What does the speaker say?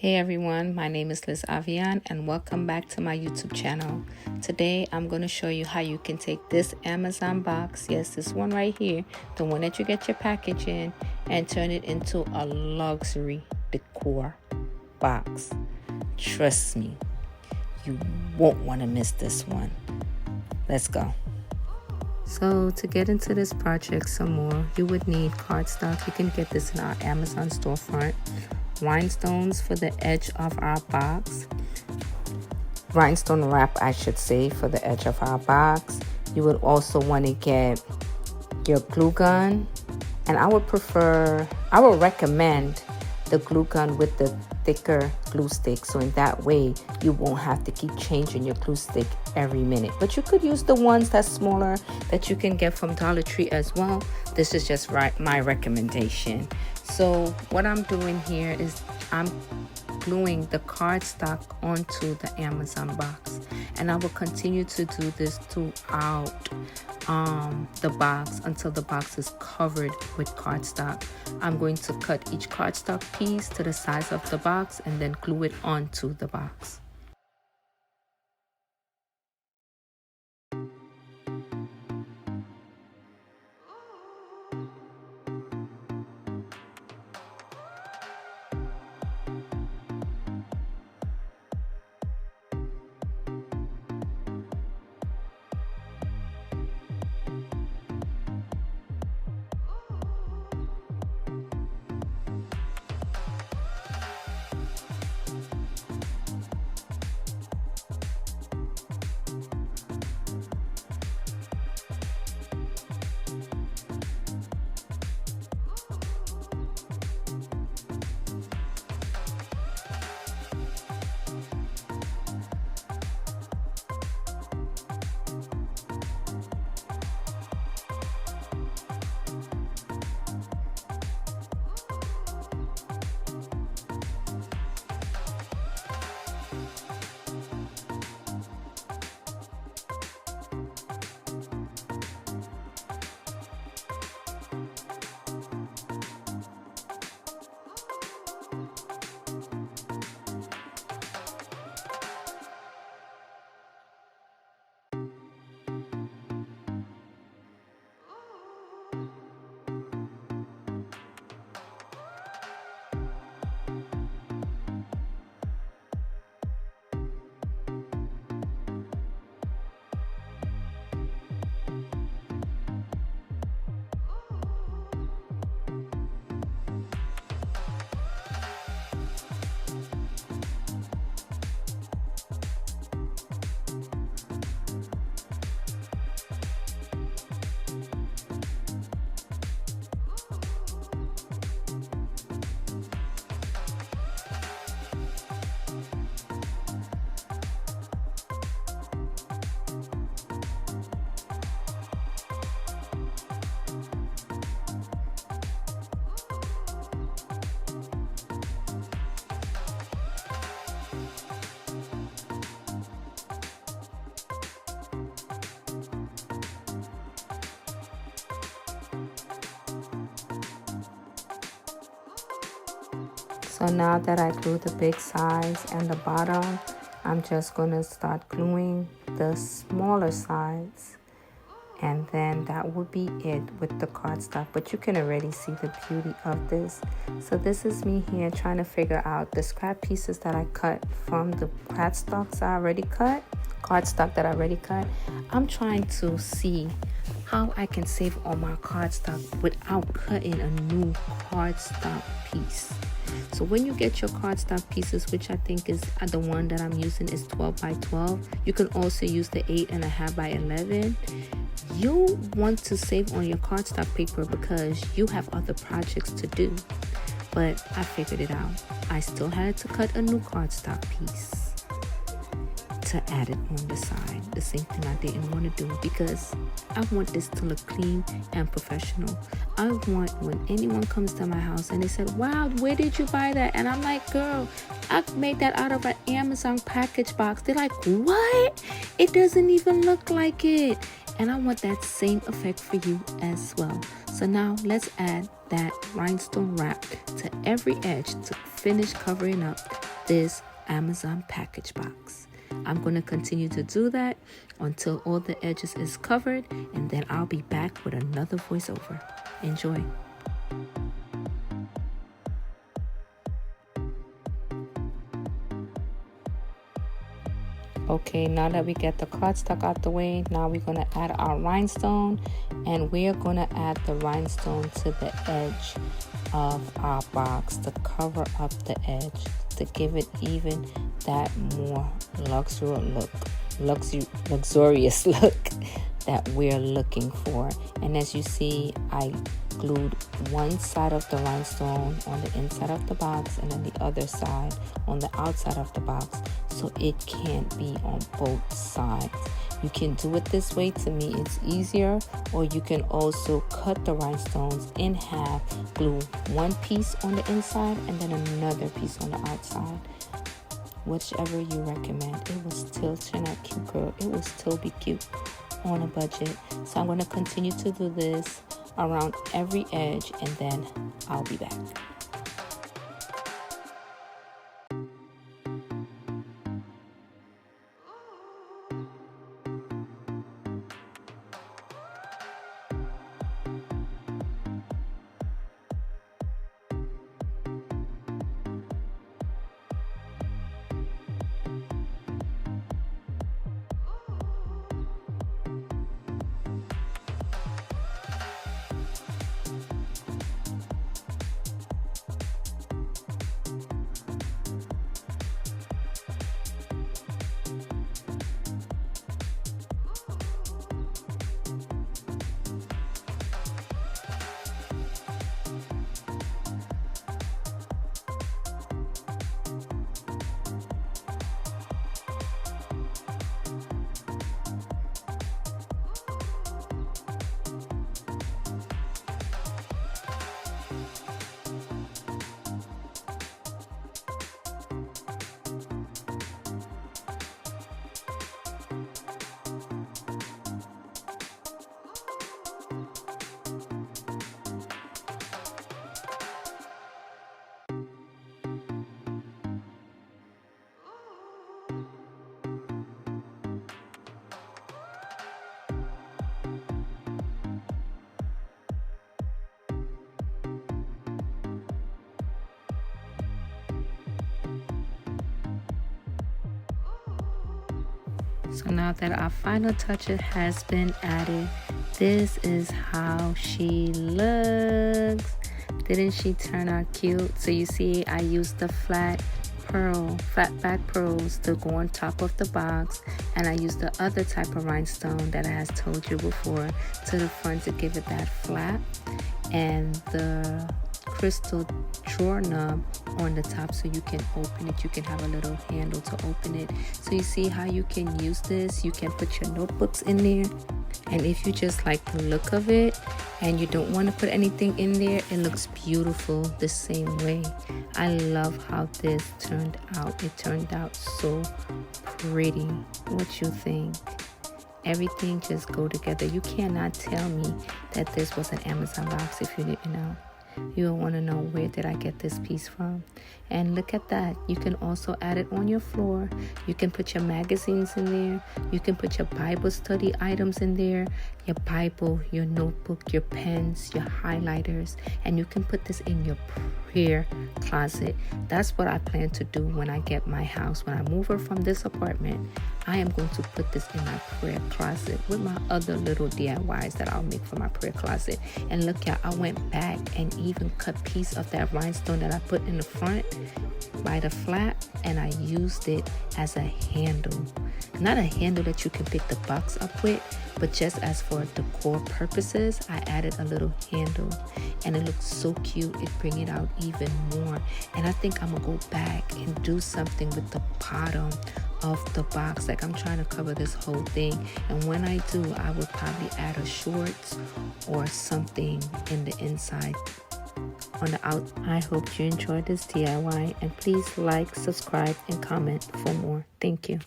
Hey everyone, my name is Liz Avian and welcome back to my YouTube channel. Today I'm going to show you how you can take this Amazon box, yes, this one right here, the one that you get your package in, and turn it into a luxury decor box. Trust me, you won't want to miss this one. Let's go. So to get into this project some more, you would need cardstock. You can get this in our Amazon storefront. Rhinestones for the edge of our box. Rhinestone wrap, I should say, for the edge of our box. You would also want to get your glue gun. And I would recommend the glue gun with the thicker glue stick. So in that way, you won't have to keep changing your glue stick every minute. But you could use the ones that's smaller that you can get from Dollar Tree as well. This is just my recommendation. So what I'm doing here is I'm gluing the cardstock onto the Amazon box, and I will continue to do this throughout the box until the box is covered with cardstock. I'm going to cut each cardstock piece to the size of the box and then glue it onto the box. So now that I glued the big size and the bottom, I'm just going to start gluing the smaller sides. And then that would be it with the cardstock. But you can already see the beauty of this. So this is me here trying to figure out the scrap pieces that I cut from the cardstock that I already cut. I'm trying to see how I can save on my cardstock without cutting a new cardstock piece. So when you get your cardstock pieces, which I think is the one that I'm using is 12 by 12, you can also use the 8.5 by 11. You want to save on your cardstock paper because you have other projects to do. But I figured it out. I still had to cut a new cardstock piece to add it on the side. The same thing I didn't want to do because I want this to look clean and professional. I want when anyone comes to my house and they said, wow, where did you buy that? And I'm like, girl, I made that out of an Amazon package box. They're like, what? It doesn't even look like it. And I want that same effect for you as well. So now let's add that rhinestone wrap to every edge to finish covering up this Amazon package box. I'm going to continue to do that until all the edges is covered, and then I'll be back with another voiceover. Enjoy. Okay, now that we get the cardstock out the way, now we're going to add our rhinestone, and we are going to add the rhinestone to the edge of our box to cover up the edge, to give it even that more luxurious look that we're looking for. And as you see, I glued one side of the rhinestone on the inside of the box and then the other side on the outside of the box, so it can't be on both sides. You can do it this way. To me, it's easier. Or you can also cut the rhinestones in half, glue one piece on the inside and then another piece on the outside. Whichever you recommend. It will still turn out cute, girl. It will still be cute on a budget. So I'm going to continue to do this around every edge, and then I'll be back. So now that our final touch has been added, this is how she looks. Didn't she turn out cute? So you see, I used the flat back pearls to go on top of the box, and I used the other type of rhinestone that I has told you before to the front to give it that flap, and the crystal drawer knob on the top so you can open it. You can have a little handle to open it. So you see how you can use this. You can put your notebooks in there, and if you just like the look of it and you don't want to put anything in there, it looks beautiful the same way. I love how this turned out. It turned out so pretty. What you think? Everything just go together. You cannot tell me that this was an Amazon box if you didn't know. You will want to know, where did I get this piece from? And look at that. You can also add it on your floor. You can put your magazines in there. You can put your Bible study items in there, your Bible, your notebook, your pens, your highlighters, and you can put this in your prayer closet. That's what I plan to do when I get my house. When I move her from this apartment, I am going to put this in my prayer closet with my other little DIYs that I'll make for my prayer closet. And look, y'all, I went back and even cut piece of that rhinestone that I put in the front by the flap, and I used it as a handle. Not a handle that you can pick the box up with, but just as for decor purposes, I added a little handle, and it looks so cute. It brings it out even more. And I think I'm gonna go back and do something with the bottom of the box. Like, I'm trying to cover this whole thing, and when I do, I will probably add a shorts or something in the inside on the out. I hope you enjoyed this DIY, and please like, subscribe, and comment for more. Thank you.